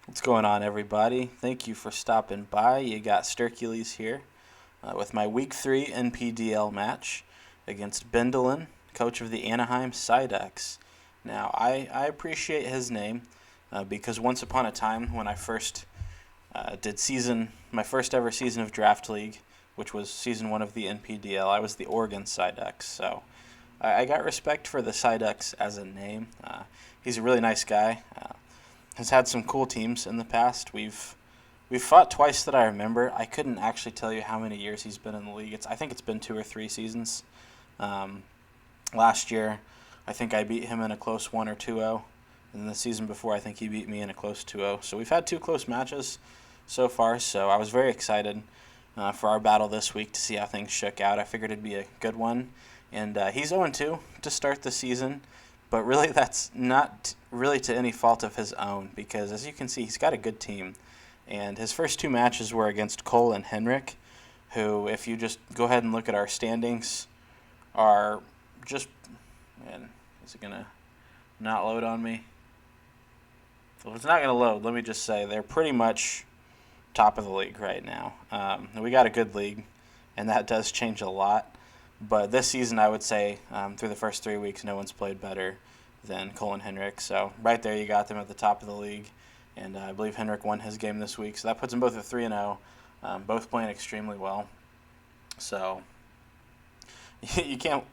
What's going on, everybody? Thank you for stopping by. You got Sturcules here with my Week 3 NPDL match against Bindahlen, coach of the Anaheim Psyducks. Now, I appreciate his name because once upon a time when I first my first ever season of Draft League, which was season 1 of the NPDL, I was the Oregon Psyducks. So I got respect for the Psyducks as a name. He's a really nice guy. Has had some cool teams in the past. We've fought twice that I remember. I couldn't actually tell you how many years he's been in the league. I think it's been 2 or 3 seasons. Um, Last year, I think I beat him in a close 1 or 2-0. And the season before, I think he beat me in a close 2-0. So we've had 2 close matches so far. So I was very excited for our battle this week to see how things shook out. I figured it'd be a good one. And he's 0-2 to start the season. But really, that's not really to any fault of his own because, as you can see, he's got a good team. And his first 2 matches were against Cole and Henrik, who, if you just go ahead and look at our standings, are just, man, is it going to not load on me? Well, if it's not going to load, let me just say they're pretty much top of the league right now. We got a good league, and that does change a lot. But this season, I would say, through the first 3 weeks, no one's played better than Cole and Henrik. So right there, you got them at the top of the league. And I believe Henrik won his game this week. So that puts them both at 3-0, both playing extremely well. So you can't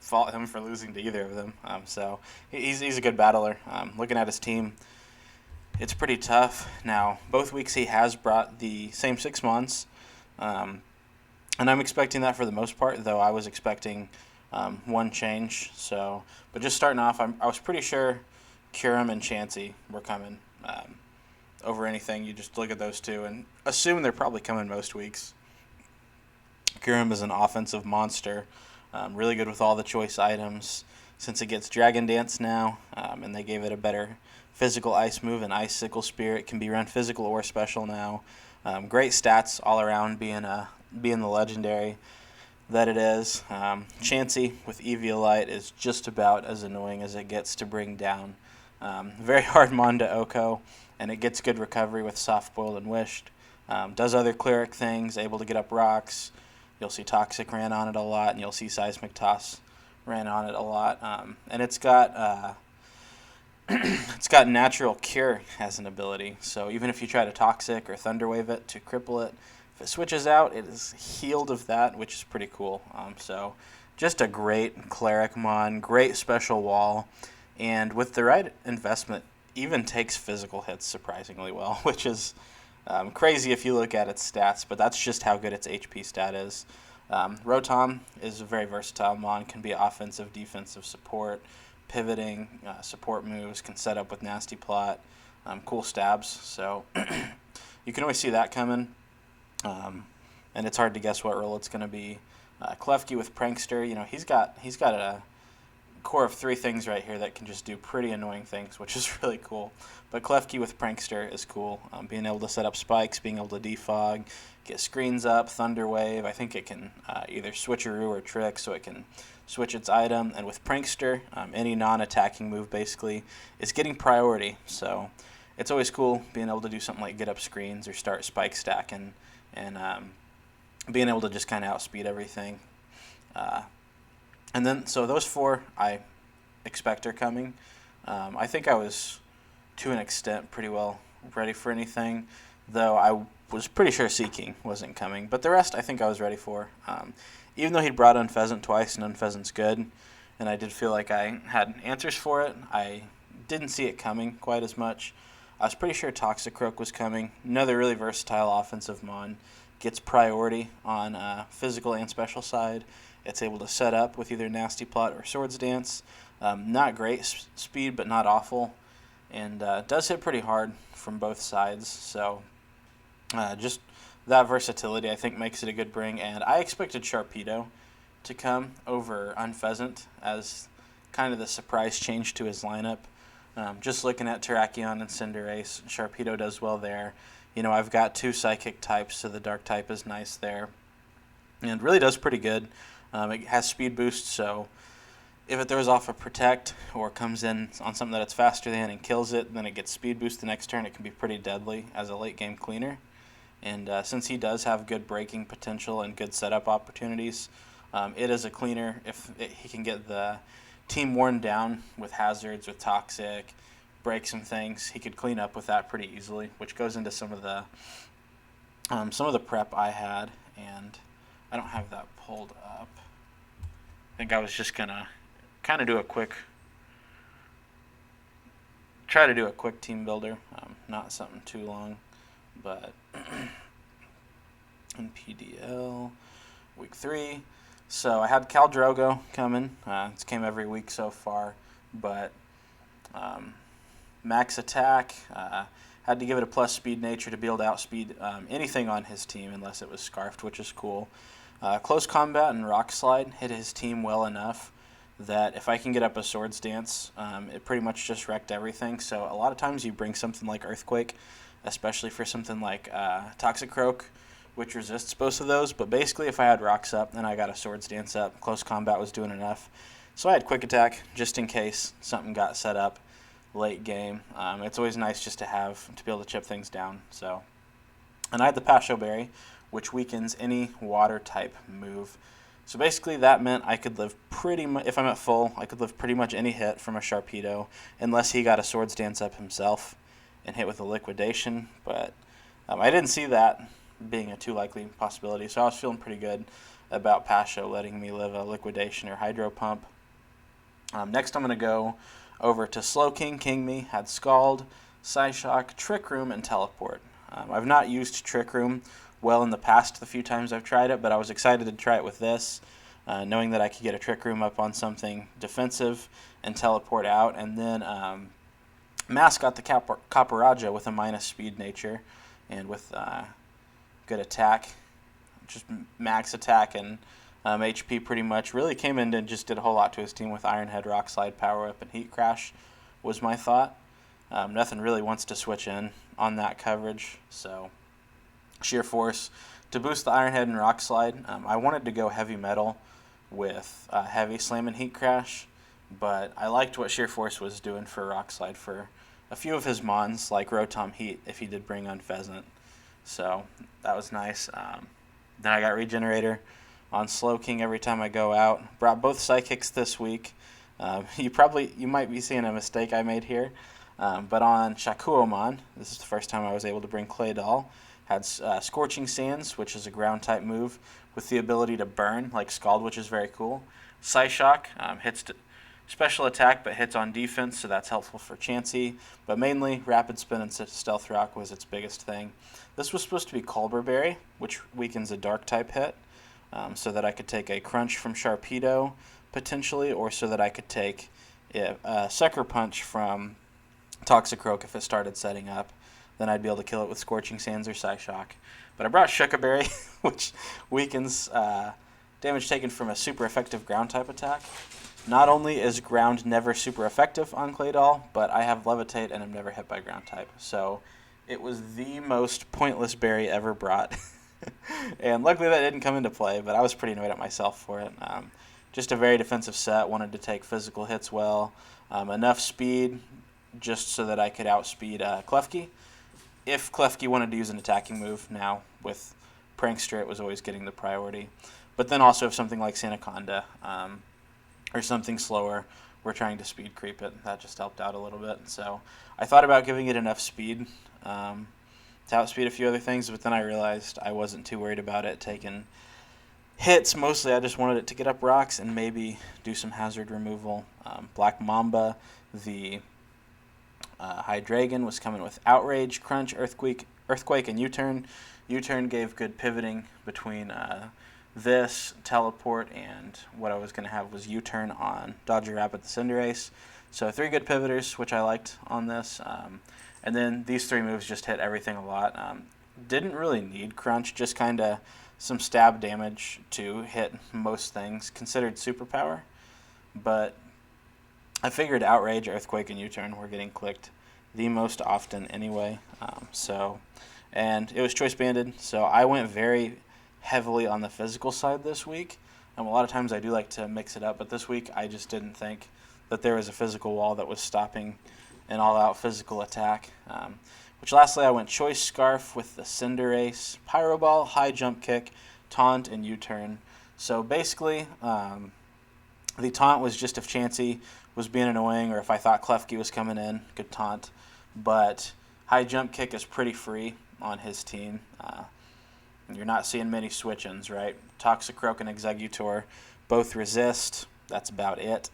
fault him for losing to either of them. So he's a good battler. Looking at his team, it's pretty tough. Now, both weeks he has brought the same 6 months. And I'm expecting that for the most part, though I was expecting one change. So, but just starting off, I was pretty sure Curum and Chansey were coming over anything. You just look at those two and assume they're probably coming most weeks. Curum is an offensive monster, really good with all the choice items. Since it gets Dragon Dance now, and they gave it a better physical ice move, and Ice Sickle Spear, it can be run physical or special now. Great stats all around, being the legendary that it is. Chansey with Eviolite is just about as annoying as it gets to bring down. Very hard mon to Oko, and it gets good recovery with Soft Boiled and Wished. Does other cleric things, able to get up rocks. You'll see Toxic ran on it a lot, and you'll see Seismic Toss ran on it a lot. And it's got it's got Natural Cure as an ability. So even if you try to Toxic or Thunderwave it to cripple it, if it switches out, it is healed of that, which is pretty cool. So just a great cleric mon, great special wall, and with the right investment, even takes physical hits surprisingly well, which is crazy if you look at its stats, but that's just how good its HP stat is. Rotom is a very versatile mon, can be offensive, defensive support, pivoting, support moves, can set up with Nasty Plot, cool stabs, so you can always see that coming. And it's hard to guess what role it's going to be. Klefki with Prankster, he's got a core of 3 things right here that can just do pretty annoying things, which is really cool. But Klefki with Prankster is cool. Being able to set up spikes, being able to defog, get screens up, Thunderwave. I think it can either switcheroo or trick, so it can switch its item. And with Prankster, any non-attacking move basically is getting priority. So it's always cool being able to do something like get up screens or start spike stacking and being able to just kind of outspeed everything. And then, so those 4 I expect are coming. I think I was, to an extent, pretty well ready for anything, though I was pretty sure Seeking wasn't coming. But the rest I think I was ready for. Even though he'd brought Unpheasant twice, and Unpheasant's good, and I did feel like I had answers for it, I didn't see it coming quite as much. I was pretty sure Toxicroak was coming. Another really versatile offensive mon. Gets priority on physical and special side. It's able to set up with either Nasty Plot or Swords Dance. Not great speed, but not awful. And does hit pretty hard from both sides. So just that versatility, I think, makes it a good bring. And I expected Sharpedo to come over Unpheasant as kind of the surprise change to his lineup. Just looking at Terrakion and Cinderace, Sharpedo does well there. I've got 2 Psychic types, so the Dark type is nice there. And really does pretty good. It has speed boost, so If it throws off a protect or comes in on something that it's faster than and kills it, then it gets speed boost the next turn. It can be pretty deadly as a late game cleaner. And since he does have good breaking potential and good setup opportunities, it is a cleaner. He can get the team worn down with hazards, with toxic, break some things, he could clean up with that pretty easily, which goes into some of the prep I had, and I don't have that pulled up. I think I was just gonna kind of try to do a quick team builder, not something too long, but NPDL week 3. So I had Khal Drogo coming. It's came every week so far, but max attack. Had to give it a plus speed nature to be able to outspeed anything on his team unless it was scarfed, which is cool. Close combat and rock slide hit his team well enough that if I can get up a swords dance, it pretty much just wrecked everything. So a lot of times you bring something like Earthquake, especially for something like Toxic Croak, which resists both of those. But basically if I had rocks up and I got a swords dance up, close combat was doing enough. So I had quick attack just in case something got set up late game. It's always nice just to be able to chip things down. So, and I had the Pasho Berry, which weakens any water type move. So basically that meant I could live pretty much, if I'm at full, I could live pretty much any hit from a Sharpedo, unless he got a Swords Dance up himself and hit with a Liquidation. But I didn't see that being a too likely possibility, so I was feeling pretty good about Pasho letting me live a Liquidation or Hydro Pump. Next I'm going to go over to Slowking. King Me had Scald, Psyshock, Trick Room, and Teleport. I've not used Trick Room well in the past the few times I've tried it, but I was excited to try it with this, knowing that I could get a Trick Room up on something defensive and teleport out. And then Mask got the Copperajazz with a minus speed nature and with good attack, just max attack and HP pretty much. Really came in and just did a whole lot to his team with Iron Head, Rock Slide, Power Up, and Heat Crash was my thought. Nothing really wants to switch in on that coverage, so Sheer Force to boost the Iron Head and Rock Slide. I wanted to go Heavy Metal with Heavy Slam and Heat Crash, but I liked what Sheer Force was doing for Rock Slide for a few of his mons, like Rotom Heat, if he did bring on Pheasant. So that was nice. Then I got Regenerator on Slowking every time I go out. Brought both Psychics this week. You might be seeing a mistake I made here, but on Shakuomon, this is the first time I was able to bring Claydol. Had Scorching Sands, which is a ground-type move with the ability to burn, like Scald, which is very cool. Psyshock hits special attack, but hits on defense, so that's helpful for Chansey. But mainly, Rapid Spin and Stealth Rock was its biggest thing. This was supposed to be Culber Berry, which weakens a Dark-type hit, so that I could take a Crunch from Sharpedo, potentially, or so that I could take a Sucker Punch from Toxicroak if it started setting up. Then I'd be able to kill it with Scorching Sands or Psyshock. But I brought Shuckaberry, which weakens damage taken from a super effective ground-type attack. Not only is ground never super effective on Claydol, but I have Levitate and am never hit by ground-type. So it was the most pointless berry ever brought. And luckily that didn't come into play, but I was pretty annoyed at myself for it. Just a very defensive set, wanted to take physical hits well. Enough speed just so that I could outspeed Klefki. If Klefki wanted to use an attacking move, now with Prankster it was always getting the priority. But then also if something like Sandaconda or something slower were trying to speed creep it, that just helped out a little bit. So I thought about giving it enough speed to outspeed a few other things, but then I realized I wasn't too worried about it taking hits. Mostly I just wanted it to get up rocks and maybe do some hazard removal. Black Mamba, the Hydreigon, was coming with Outrage, Crunch, Earthquake, and U-Turn. U-Turn gave good pivoting between this, Teleport, and what I was going to have was U-Turn on Dodger Rapid the Cinderace. So 3 good pivoters, which I liked on this. And then these 3 moves just hit everything a lot. Didn't really need Crunch, just kind of some stab damage to hit most things, considered superpower. But I figured Outrage, Earthquake, and U-Turn were getting clicked the most often anyway. And it was choice banded, so I went very heavily on the physical side this week. A lot of times I do like to mix it up, but this week I just didn't think that there was a physical wall that was stopping an all-out physical attack. Which lastly I went Choice Scarf with the Cinderace, Pyro Ball, High Jump Kick, Taunt, and U-Turn. So basically, the taunt was just if Chansey was being annoying or if I thought Klefki was coming in, good taunt. But High Jump Kick is pretty free on his team. You're not seeing many switch-ins, right? Toxicroak and Exeggutor both resist. That's about it.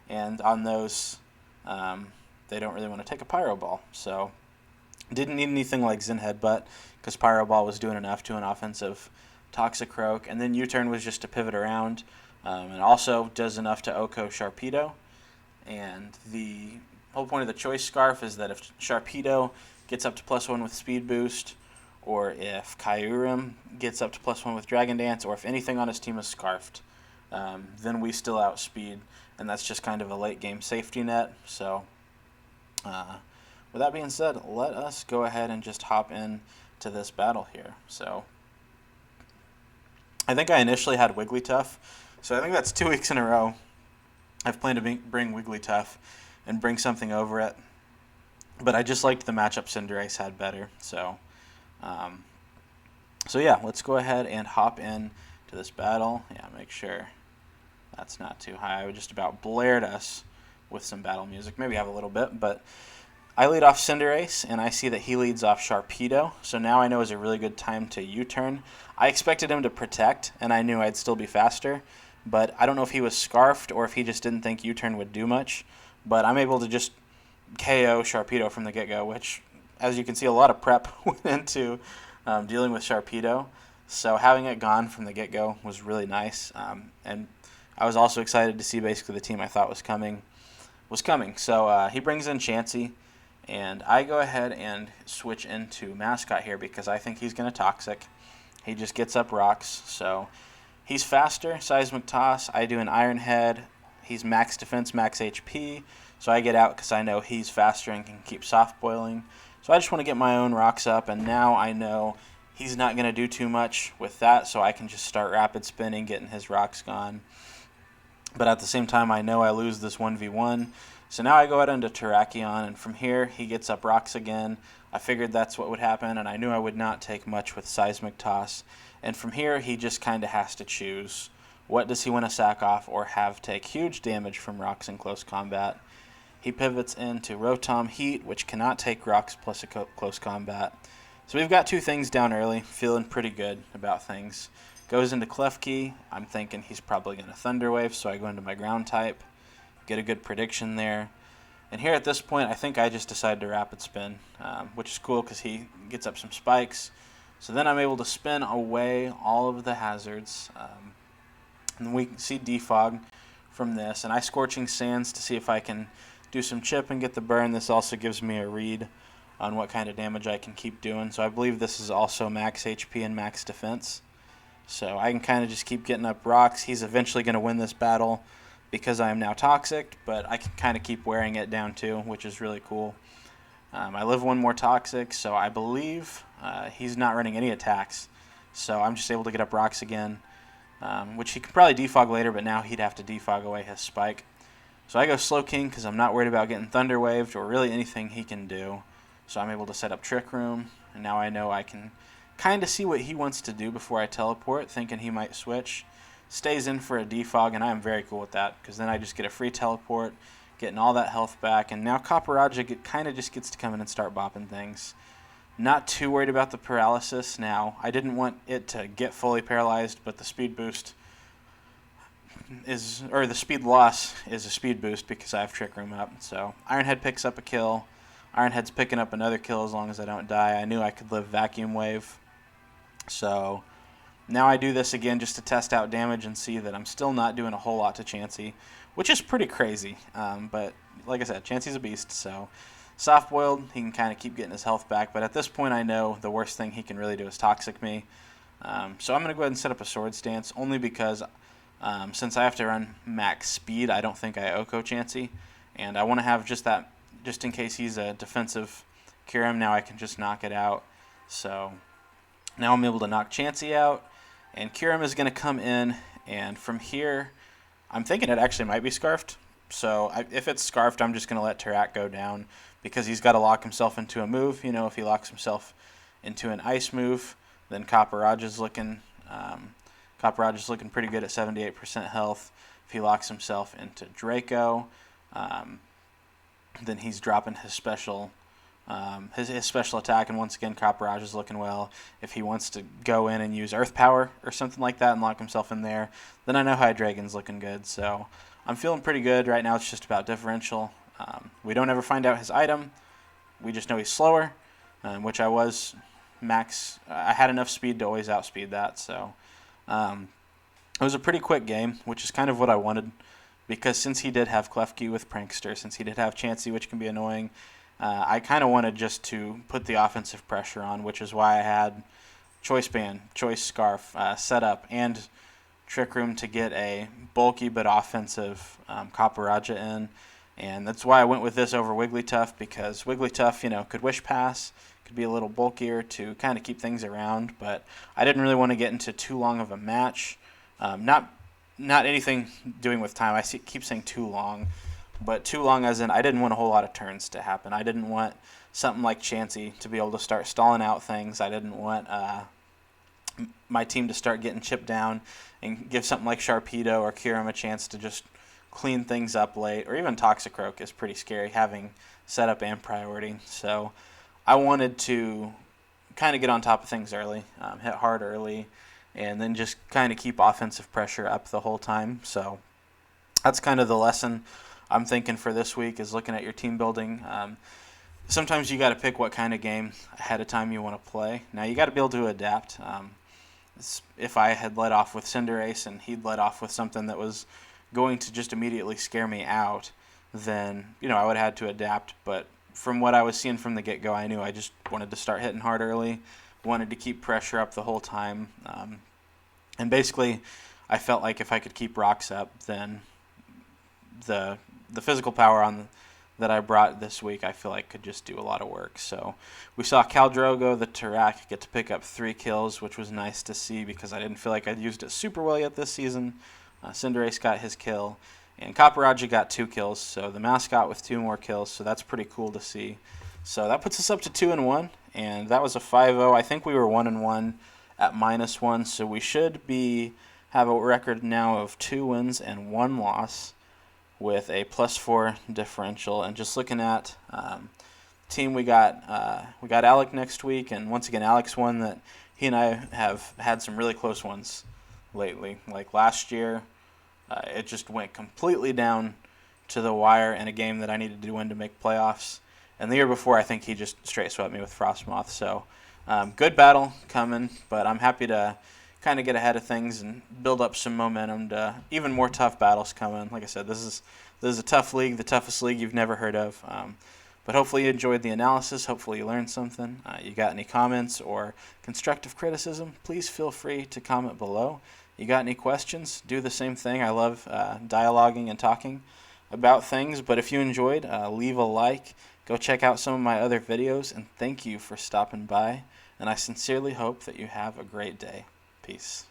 And on those, they don't really want to take a Pyro Ball. So didn't need anything like Zen Headbutt because Pyro Ball was doing enough to an offensive Toxicroak. And then U-Turn was just to pivot around. And also does enough to OHKO Sharpedo. And the whole point of the Choice Scarf is that if Sharpedo gets up to +1 with Speed Boost, or if Kyurem gets up to +1 with Dragon Dance, or if anything on his team is Scarfed, then we still outspeed. And that's just kind of a late game safety net. So with that being said, let us go ahead and just hop in to this battle here. So I think I initially had Wigglytuff. So I think that's 2 weeks in a row I've planned to bring Wigglytuff and bring something over it. But I just liked the matchup Cinderace had better. So yeah, let's go ahead and hop in to this battle. Yeah, make sure that's not too high. I just about blared us with some battle music. Maybe have a little bit, but I lead off Cinderace, and I see that he leads off Sharpedo. So now I know is a really good time to U-turn. I expected him to protect, and I knew I'd still be faster. But I don't know if he was Scarfed or if he just didn't think U-turn would do much. But I'm able to just KO Sharpedo from the get-go, which, as you can see, a lot of prep went into dealing with Sharpedo. So having it gone from the get-go was really nice. And I was also excited to see basically the team I thought was coming. So he brings in Chansey, and I go ahead and switch into Mascot here because I think he's going to Toxic. He just gets up rocks, so he's faster. Seismic Toss, I do an Iron Head. He's max defense, max HP, so I get out because I know he's faster and can keep soft boiling. So I just want to get my own rocks up, and now I know he's not going to do too much with that, so I can just start rapid spinning, getting his rocks gone. But at the same time, I know I lose this 1v1. So now I go out into Terrakion, and from here, he gets up rocks again. I figured that's what would happen, and I knew I would not take much with Seismic Toss. And from here, he just kind of has to choose. What does he want to sack off or have take huge damage from rocks in close combat? He pivots into Rotom Heat, which cannot take rocks plus a close combat. So we've got two things down early, feeling pretty good about things. Goes into Klefki. I'm thinking he's probably going to Thunder Wave, so I go into my ground type. Get a good prediction there. And here at this point, I think I just decided to Rapid Spin, which is cool because he gets up some spikes. So then I'm able to spin away all of the hazards. And we can see Defog from this. And I Scorching Sands to see if I can do some chip and get the burn. This also gives me a read on what kind of damage I can keep doing. So I believe this is also max HP and max defense. So I can kind of just keep getting up rocks. He's eventually going to win this battle because I am now Toxic, but I can kind of keep wearing it down too, which is really cool. I live one more Toxic, so I believe he's not running any attacks. So I'm just able to get up rocks again, which he could probably defog later, but now he'd have to defog away his spike. So I go Slowking because I'm not worried about getting Thunder Waved or really anything he can do. So I'm able to set up Trick Room, and now I know I can kind of see what he wants to do before I teleport, thinking he might switch. Stays in for a defog, and I am very cool with that because then I just get a free teleport, getting all that health back, and now Copperajazz kind of just gets to come in and start bopping things. Not too worried about the paralysis now. I didn't want it to get fully paralyzed, but the speed boost is, or the speed loss is a speed boost because I have Trick Room up. So Iron Head picks up a kill. Iron Head's picking up another kill as long as I don't die. I knew I could live Vacuum Wave. So now I do this again just to test out damage and see that I'm still not doing a whole lot to Chansey, which is pretty crazy. But like I said, Chansey's a beast, so soft boiled, he can kind of keep getting his health back. But at this point, I know the worst thing he can really do is Toxic me. So I'm going to go ahead and set up a Sword Stance, only because since I have to run max speed, I don't think I OHKO Chansey. And I want to have just that, just in case he's a defensive Kyurem, now I can just knock it out. So now I'm able to knock Chansey out. And Kyurem is going to come in And from here, I'm thinking it actually might be Scarfed. So if it's Scarfed, I'm just going to let Tarak go down because he's got to lock himself into a move. You know, if he locks himself into an ice move, then Copperajazz is looking pretty good at 78% health. If he locks himself into Draco, then he's dropping his special his special attack, and once again Copperajazz is looking well. If he wants to go in and use Earth Power or something like that and lock himself in there, then I know Hydreigon's looking good. So I'm feeling pretty good right now. It's just about differential. We don't ever find out his item. We just know he's slower, which I was max. I had enough speed to always outspeed that. So it was a pretty quick game, which is kind of what I wanted, because since he did have Klefki with Prankster, since he did have Chansey, which can be annoying, I kind of wanted just to put the offensive pressure on, which is why I had Choice Band, Choice Scarf set up, and Trick Room to get a bulky but offensive Copperajazz in. And that's why I went with this over Wigglytuff, because Wigglytuff, you know, could Wish Pass, could be a little bulkier to kind of keep things around, but I didn't really want to get into too long of a match. Not anything doing with time. I keep saying too long, but too long as in I didn't want a whole lot of turns to happen. I didn't want something like Chansey to be able to start stalling out things. I didn't want my team to start getting chipped down and give something like Sharpedo or Kyurem a chance to just clean things up late, or even Toxicroak is pretty scary having setup and priority. So I wanted to kind of get on top of things early, hit hard early, and then just kind of keep offensive pressure up the whole time. So that's kind of the lesson I'm thinking for this week, is looking at your team building. Sometimes you got to pick what kind of game ahead of time you want to play. Now you got to be able to adapt. If I had led off with Cinderace and he'd led off with something that was going to just immediately scare me out, then I would have had to adapt. But from what I was seeing from the get-go, I knew I just wanted to start hitting hard early, wanted to keep pressure up the whole time, and basically I felt like if I could keep rocks up, then the physical power that I brought this week, I feel like could just do a lot of work. So we saw Caldrogo, the Tarak, get to pick up 3 kills, which was nice to see because I didn't feel like I'd used it super well yet this season. Cinderace got his kill, and Copperajazz got 2 kills, so the mascot with 2 more kills, so that's pretty cool to see. So that puts us up to 2-1, and that was a 5-0. I think we were 1-1 at -1, so we should have a record now of 2 wins and 1 loss with a +4 differential. And just looking at team, we got Alec next week, and once again Alec's one that he and I have had some really close ones lately. Like last year, it just went completely down to the wire in a game that I needed to win to make playoffs. And the year before, I think he just straight swept me with Frostmoth. So good battle coming, but I'm happy to kind of get ahead of things and build up some momentum to even more tough battles coming. Like I said, this is a tough league, the toughest league you've never heard of. But hopefully you enjoyed the analysis. Hopefully you learned something. You got any comments or constructive criticism, please feel free to comment below. You got any questions, do the same thing. I love dialoguing and talking about things. But if you enjoyed, leave a like. Go check out some of my other videos. And thank you for stopping by. And I sincerely hope that you have a great day. Peace.